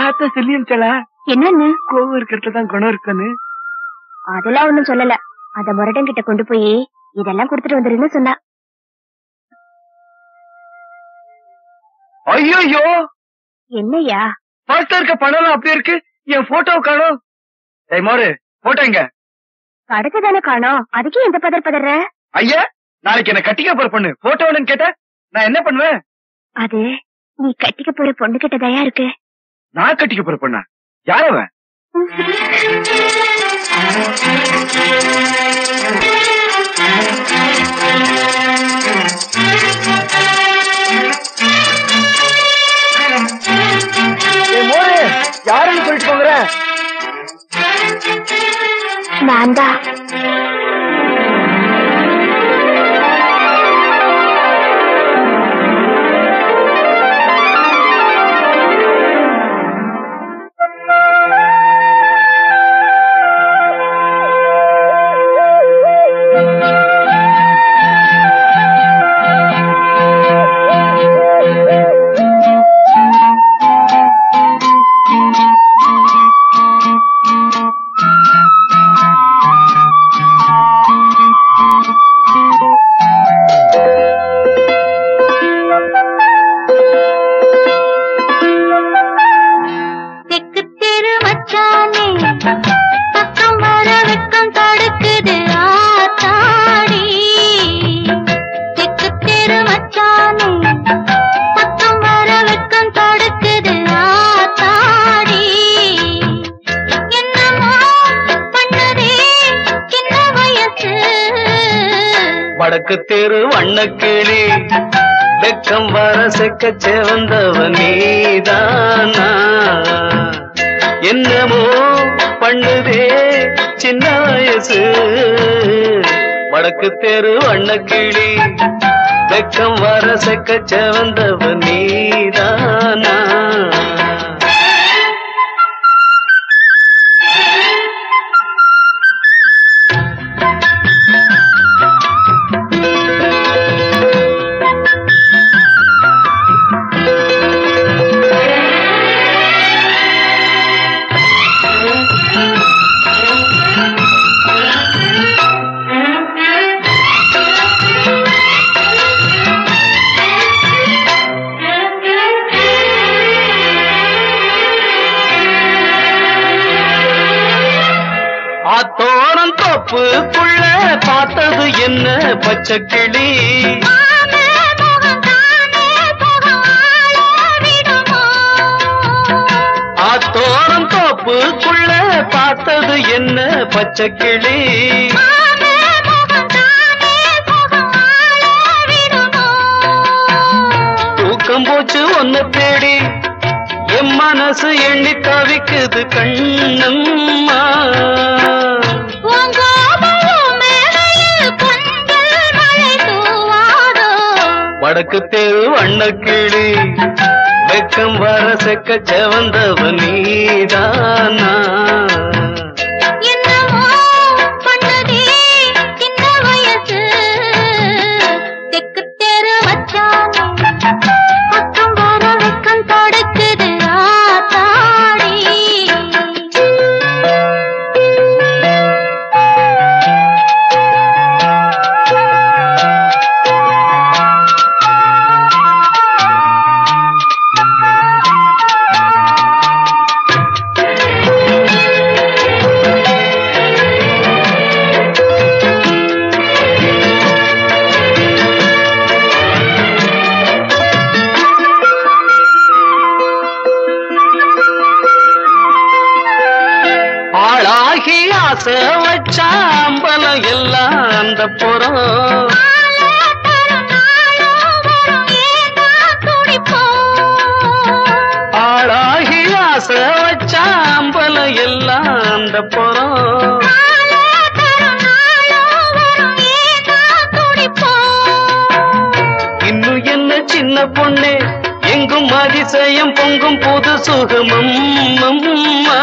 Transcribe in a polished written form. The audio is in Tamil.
ஆத்தா சொல்லியும் சொல்ல என்னன்னு கோவம் இருக்கிறதுதான் குணம் இருக்குன்னு. அதெல்லாம் ஒண்ணும் சொல்லல. அத முரடன் கிட்ட கொண்டு போய் இதெல்லாம் கொடுத்துட்டு வந்துருன்னு சொன்னா. ஐயோ என்னையா பாஸ்டா இருக்க பணம் அப்படியே இருக்கு. என் போட்டோ காணோம். மோரு போட்டோ எங்க? கடுக்க தானே காணோம். அதுக்கே எந்த பதற? ஐயா நாளைக்கு என்ன கட்டிக்க போற பொண்ணு போட்டோன்னு கேட்ட நான் என்ன பண்ணுவேன்? அது நீ கட்டிக்க போற பொண்ணு கிட்ட தயா இருக்கு. நான் கட்டிக்க போற பொண்ணா? யாரவன்? மோரு யாருன்னு சொல்லிட்டு போங்கிற? நான் தான். வடக்கு தெரு வண்ணக்கிளி வெக்கம் வர செக்க செவந்தவன் நீதானா? என்னமோ பண்ணுதே சின்ன வயசு. வடக்கு தெரு வண்ணக்கிளி வெக்கம் வர செக்க செவந்தவன் நீதானா? ஆத்தோரம் தோப்புக்குள்ள பார்த்தது என்ன பச்சைக்கிளி? ஆத்தோரம் தோப்புக்குள்ள பார்த்தது என்ன பச்சைக்கிளி? தூக்கம் போச்சு ஒன்ன தேடி என் மனசு எண்ணி தவிக்குது கண்ணம்மா. வடக்கு தெரு வண்ணக்கிளி வெக்கம் வர செக்க செவந்தவன் நீதானா? ஆசை வச்சாம்பலம் எல்லாம் அந்த புறம் ஆளாகி ஆசை வச்சாம்பலம் எல்லாம் அந்த புறம் இன்னும் என்ன சின்ன பொண்ணே எங்கும் அதிசயம் பொங்கும் புது சுகமம் அம்மா